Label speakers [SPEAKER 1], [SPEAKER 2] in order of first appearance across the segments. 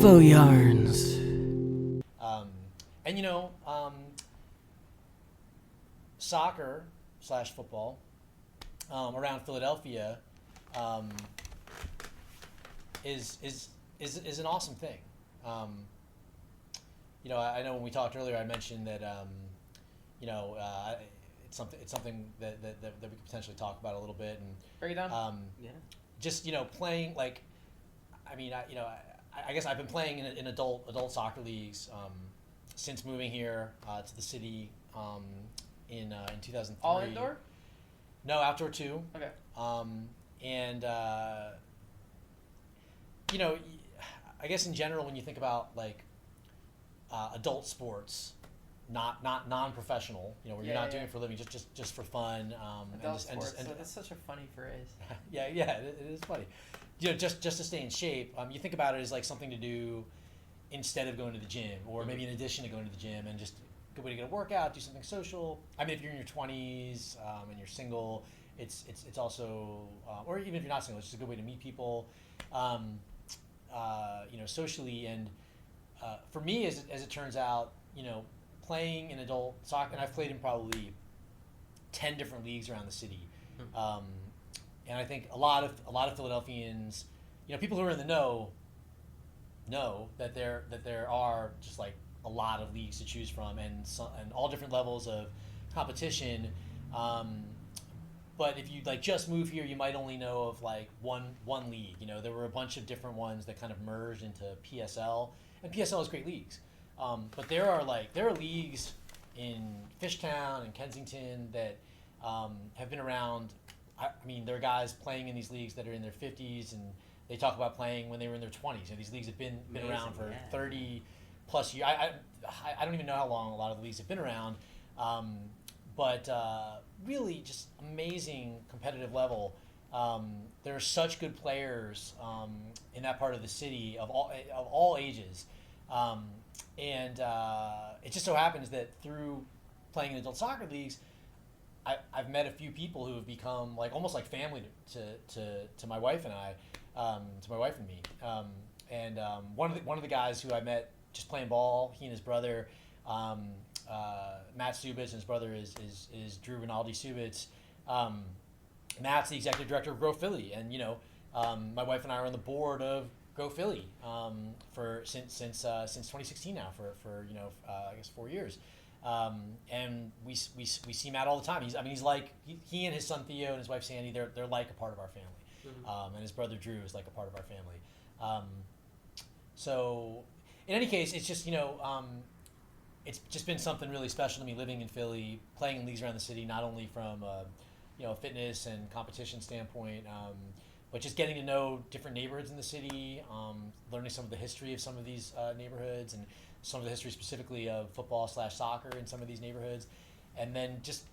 [SPEAKER 1] Arvoyarns.
[SPEAKER 2] And soccer slash football around Philadelphia is an awesome thing. I know when we talked earlier, I mentioned that it's something that we could potentially talk about a little bit, and
[SPEAKER 3] Break it down.
[SPEAKER 2] yeah. Just playing like, I guess I've been playing in adult soccer leagues since moving here to the city in 2003.
[SPEAKER 3] All indoor?
[SPEAKER 2] No, outdoor too.
[SPEAKER 3] Okay.
[SPEAKER 2] And I guess in general, when you think about like adult sports, not non-professional, where you're not doing it for a living, just for fun.
[SPEAKER 3] Adult sports. That's such a funny phrase.
[SPEAKER 2] yeah, it is funny. Just to stay in shape. You think about it as like something to do instead of going to the gym, or maybe in addition to going to the gym, and just a good way to get a workout, do something social. I mean, if you're in your 20s and you're single, it's also, or even if you're not single, it's just a good way to meet people, socially. And for me, as it turns out, playing in adult soccer, and I've played in probably 10 different leagues around the city. And I think a lot of Philadelphians, people who are in the know that there are just like a lot of leagues to choose from, and all different levels of competition. But if you like just move here, you might only know of like one league. There were a bunch of different ones that kind of merged into PSL, and PSL is great leagues. But there are leagues in Fishtown and Kensington that have been around. I mean, there are guys playing in these leagues that are in their 50s, and they talk about playing when they were in their 20s. These leagues have been around for 30 plus years. I don't even know how long a lot of the leagues have been around, but really just amazing competitive level. There are such good players in that part of the city of all ages, and it just so happens that through playing in adult soccer leagues, I've met a few people who have become like almost like family to my wife and I, to my wife and me. And one of the guys who I met just playing ball, he and his brother, Matt Subits, and his brother is Drew Rinaldi Subits. Matt's the executive director of Grow Philly, and my wife and I are on the board of Grow Philly since 2016 now for I guess 4 years. And we see Matt all the time. He's like he and his son Theo and his wife Sandy. They're like a part of our family, and his brother Drew is like a part of our family. So in any case, it's just it's just been something really special to me living in Philly, playing in leagues around the city, not only from a fitness and competition standpoint, but just getting to know different neighborhoods in the city, learning some of the history of some of these neighborhoods, and some of the history specifically of football / soccer in some of these neighborhoods, and then just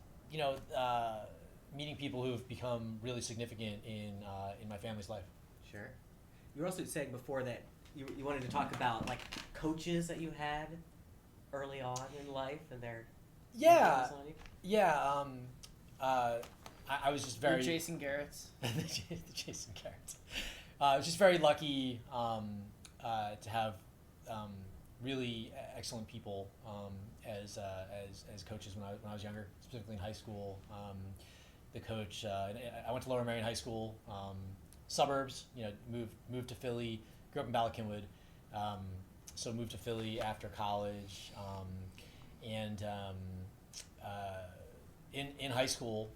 [SPEAKER 2] meeting people who have become really significant in my family's life.
[SPEAKER 4] Sure. You were also saying before that you wanted to talk about like coaches that you had early on in life and their influence on you.
[SPEAKER 2] I was just very
[SPEAKER 3] Jason Garrett's.
[SPEAKER 2] the Jason Garrett's. I was just very lucky to have really excellent people as coaches when I was younger, specifically in high school. The coach, I went to Lower Merion High School, suburbs. Moved to Philly. Grew up in Ballackinwood, so moved to Philly after college, and in high school,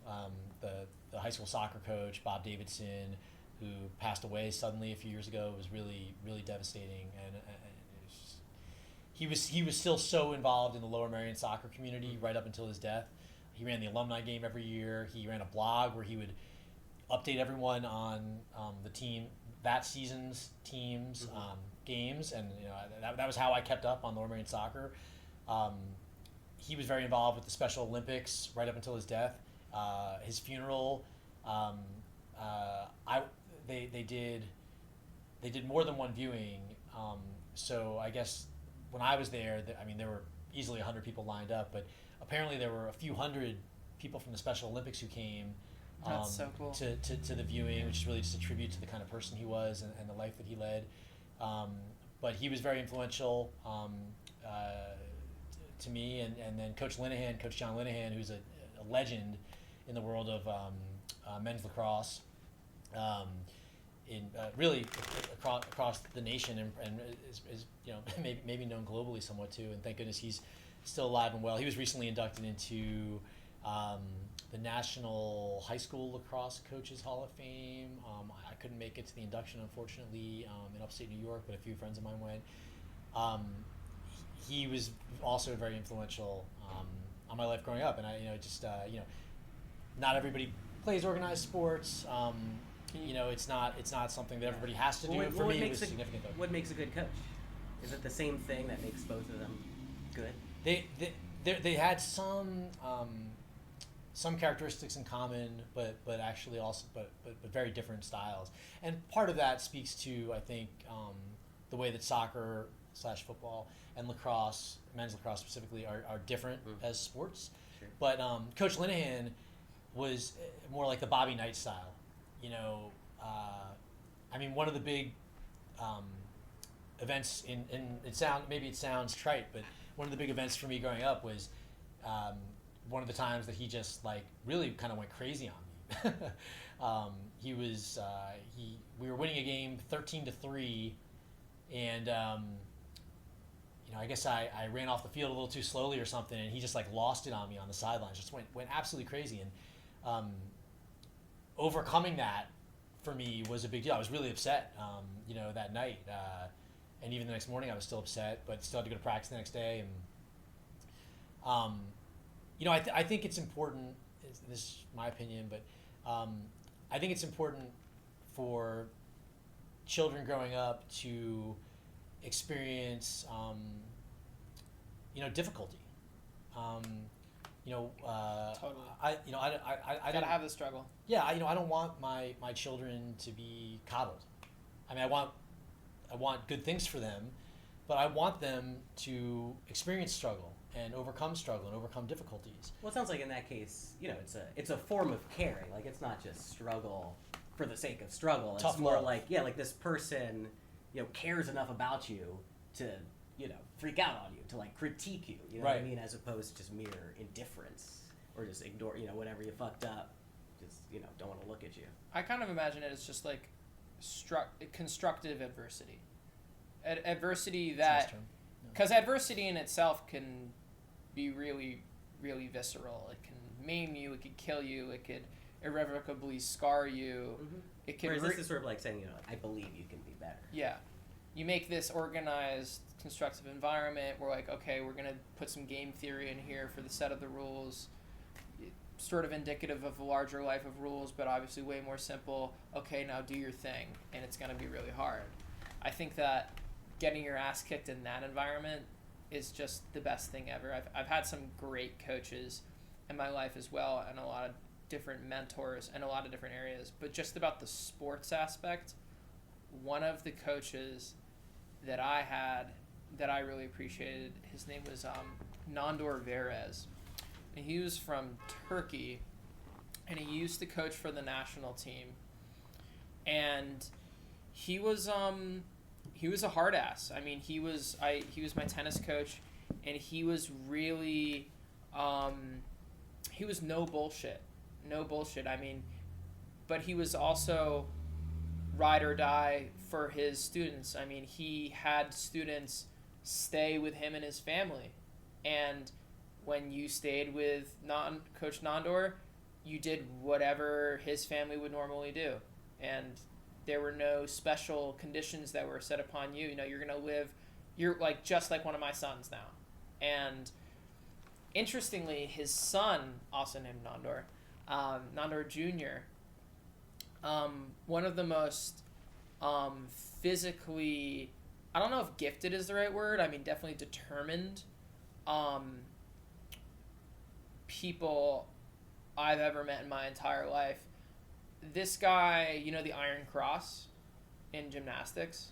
[SPEAKER 2] the high school soccer coach Bob Davidson, who passed away suddenly a few years ago, was really devastating, and it was just, he was still so involved in the Lower Merion soccer community right up until his death. He ran the alumni game every year. He ran a blog where he would update everyone on the team, that season's teams, games, and that was how I kept up on Lower Merion soccer. He was very involved with the Special Olympics right up until his death. His funeral, they did more than one viewing. So I guess when I was there, there were easily 100 people lined up, but apparently there were a few hundred people from the Special Olympics who came
[SPEAKER 3] That's so cool.
[SPEAKER 2] to the viewing, which is really just a tribute to the kind of person he was and the life that he led. but he was very influential to me, and then Coach John Linehan, who's a legend in the world of men's lacrosse, in really across the nation, and is maybe known globally somewhat too. And thank goodness he's still alive and well. He was recently inducted into the National High School Lacrosse Coaches Hall of Fame. I couldn't make it to the induction, unfortunately, in upstate New York, but a few friends of mine went. He was also very influential on my life growing up, and not everybody plays organized sports. It's not something that everybody has to do. For me, it was significant.
[SPEAKER 4] What makes a good coach? Is it the same thing that makes both of them good?
[SPEAKER 2] They had some characteristics in common, but actually also but very different styles. And part of that speaks to, I think, the way that soccer / football and lacrosse, men's lacrosse specifically, are different as sports.
[SPEAKER 4] Sure.
[SPEAKER 2] But Coach Linehan was more like the Bobby Knight style. One of the big events it sounds trite, but one of the big events for me growing up was one of the times that he just really kind of went crazy on me. We were winning a game 13-3, and I guess I ran off the field a little too slowly or something, and he just lost it on me on the sidelines. Just went absolutely crazy, and overcoming that for me was a big deal. I was really upset, that night, and even the next morning I was still upset, but still had to go to practice the next day. And I think it's important. This is my opinion, but I think it's important for children growing up to experience, difficulty.
[SPEAKER 3] Totally.
[SPEAKER 2] I
[SPEAKER 3] gotta have the struggle.
[SPEAKER 2] Yeah, I don't want my children to be coddled. I want good things for them, but I want them to experience struggle and overcome difficulties.
[SPEAKER 4] Well, it sounds like in that case, it's a form of caring. It's not just struggle for the sake of struggle. It's
[SPEAKER 2] Tough
[SPEAKER 4] more
[SPEAKER 2] love.
[SPEAKER 4] like this person, cares enough about you to, freak out on you, to critique you, you know
[SPEAKER 2] right.
[SPEAKER 4] what I mean, as opposed to just mere indifference or just ignore, whatever you fucked up, just, don't want to look at you.
[SPEAKER 3] I kind of imagine it as just constructive adversity. Adversity that, because adversity in itself can be really, really visceral. It can maim you, it could kill you, it could irrevocably scar you.
[SPEAKER 4] Mm-hmm.
[SPEAKER 3] It can.
[SPEAKER 4] Whereas this is sort of like saying, I believe you can be better.
[SPEAKER 3] Yeah. You make this organized, constructive environment where okay, we're going to put some game theory in here for the set of the rules, sort of indicative of a larger life of rules, but obviously way more simple. Okay, now do your thing, and it's going to be really hard. I think that getting your ass kicked in that environment is just the best thing ever. I've had some great coaches in my life as well, and a lot of different mentors in a lot of different areas, but just about the sports aspect, one of the coaches that I had that I really appreciated, his name was Nandor Verez. And he was from Turkey, and he used to coach for the national team. And he was a hard ass. He was my tennis coach, and he was really he was no bullshit. But he was also ride or die for his students. He had students stay with him and his family, and when you stayed with Coach Nandor, you did whatever his family would normally do, and there were no special conditions that were set upon you. You're gonna live, you're just like one of my sons now. And interestingly, his son, also named Nandor Jr., one of the most physically, I don't know if gifted is the right word, definitely determined people I've ever met in my entire life. This guy, the Iron Cross in gymnastics?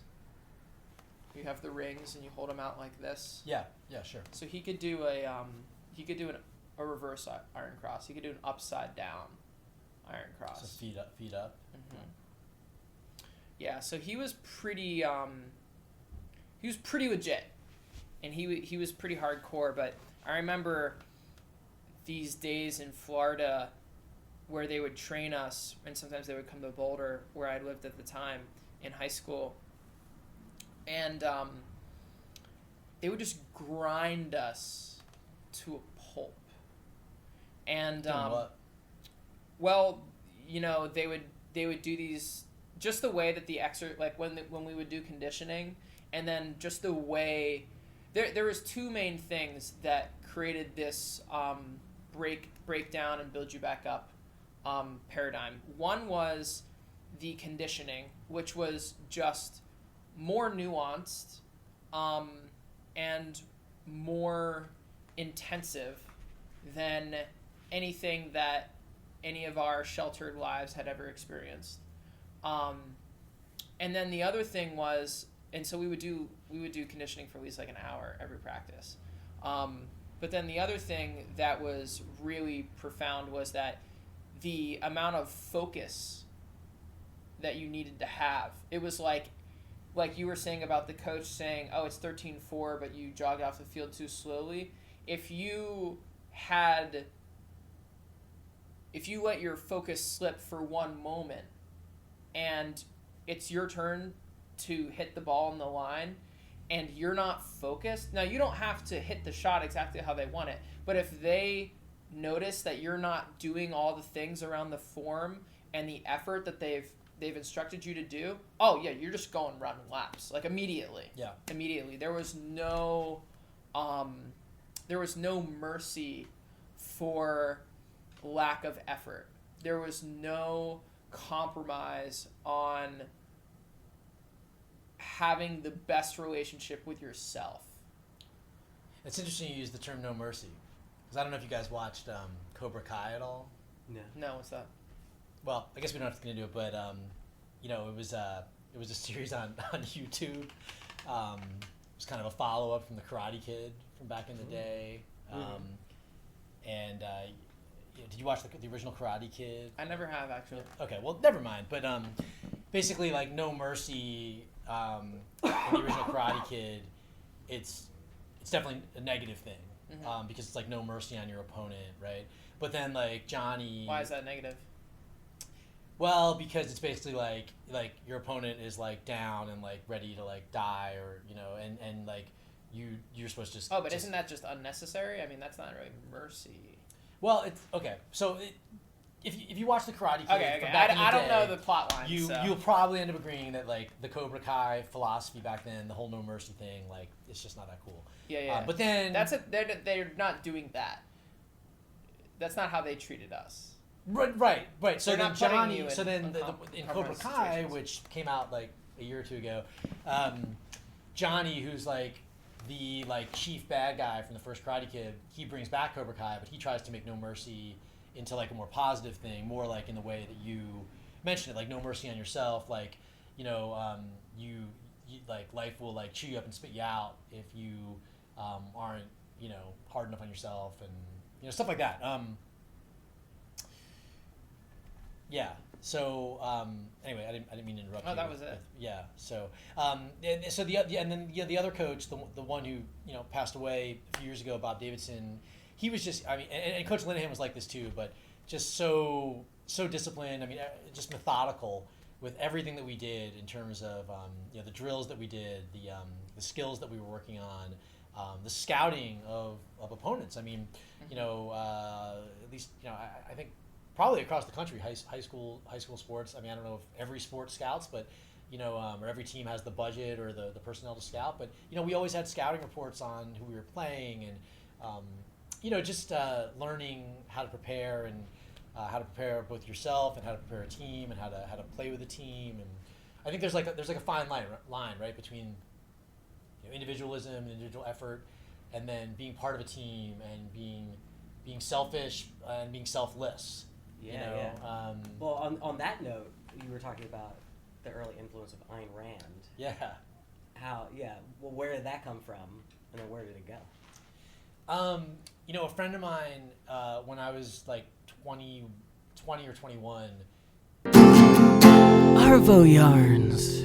[SPEAKER 3] You have the rings and you hold them out like this.
[SPEAKER 2] Yeah, sure.
[SPEAKER 3] So he could do a reverse Iron Cross. He could do an upside down Iron Cross.
[SPEAKER 2] So feet up.
[SPEAKER 3] Mm-hmm. Yeah, so he was pretty pretty legit, and he was pretty hardcore. But I remember these days in Florida where they would train us, and sometimes they would come to Boulder, where I lived at the time in high school, and they would just grind us to a pulp. And well, you know, they would do these, just the way that the like when we would do conditioning, and then just the way there was two main things that created this break down and build you back up paradigm. One was the conditioning, which was just more nuanced and more intensive than anything that any of our sheltered lives had ever experienced. And then the other thing was, and so we would do conditioning for at least like an hour every practice. But then the other thing that was really profound was that the amount of focus that you needed to have. It was like you were saying about the coach saying, oh, it's 13-4, but you jogged off the field too slowly. If you let your focus slip for one moment and it's your turn to hit the ball in the line and you're not focused, now you don't have to hit the shot exactly how they want it, but if they notice that you're not doing all the things around the form and the effort that they've instructed you to do, oh yeah, you're just going running laps, like immediately. Yeah. Immediately. There was no mercy for lack of effort. There was no compromise on having the best relationship with yourself.
[SPEAKER 2] It's interesting you use the term no mercy, because I don't know if you guys watched Cobra Kai at all.
[SPEAKER 3] No, what's that?
[SPEAKER 2] Well, I guess we don't have to get into it, but you know, it was a series on YouTube. It was kind of a follow up from the Karate Kid from back in the day. And did you watch the original Karate Kid?
[SPEAKER 3] I never have, actually.
[SPEAKER 2] Okay, well, never mind. But basically, like No Mercy in the original Karate Kid, it's definitely a negative thing. Because it's like no mercy on your opponent, right? But then like Johnny.
[SPEAKER 3] Why is that negative?
[SPEAKER 2] Well, because it's basically like your opponent is like down and like ready to like die, or you know, and like you're supposed to just.
[SPEAKER 3] Oh, but isn't that just unnecessary? I mean, that's not really mercy.
[SPEAKER 2] Well, it's okay. So if you watch the Karate Kid,
[SPEAKER 3] okay. I don't know the plot line.
[SPEAKER 2] You'll probably end up agreeing that like the Cobra Kai philosophy back then, the whole no mercy thing, like it's just not that cool.
[SPEAKER 3] Yeah.
[SPEAKER 2] But then
[SPEAKER 3] they're not doing that. That's not how they treated us.
[SPEAKER 2] Right. So
[SPEAKER 3] they're
[SPEAKER 2] then Johnny,
[SPEAKER 3] in
[SPEAKER 2] Cobra Kai, which came out like a year or two ago, Johnny, who's like the like chief bad guy from the first Karate Kid, he brings back Cobra Kai, but he tries to make no mercy into like a more positive thing, more like in the way that you mentioned it, like no mercy on yourself, like you know, you like life will like chew you up and spit you out if you aren't, you know, hard enough on yourself, and you know, stuff like that. Yeah. So anyway, I didn't mean to interrupt you.
[SPEAKER 3] Oh, that was it.
[SPEAKER 2] Yeah. So the other coach, the one who, you know, passed away a few years ago, Bob Davidson, he was just, I mean, and Coach Linehan was like this too, but just so disciplined. I mean, just methodical with everything that we did in terms of you know, the drills that we did, the skills that we were working on, the scouting of opponents. I mean, you know, at least, you know, I think probably across the country, high school sports. I mean, I don't know if every sport scouts, but you know, or every team has the budget or the personnel to scout. But you know, we always had scouting reports on who we were playing, and you know, just learning how to prepare, and how to prepare both yourself and how to prepare a team, and how to play with a team. And I think there's like a fine line right between, you know, individualism and individual effort, and then being part of a team and being selfish and being selfless.
[SPEAKER 4] Yeah,
[SPEAKER 2] you know?
[SPEAKER 4] yeah. Well, on that note, you were talking about the early influence of Ayn Rand.
[SPEAKER 2] Yeah.
[SPEAKER 4] How? Yeah. Well, where did that come from, and then where did it go?
[SPEAKER 2] You know, a friend of mine, when I was like 20 or 21.
[SPEAKER 1] Arvoyarns.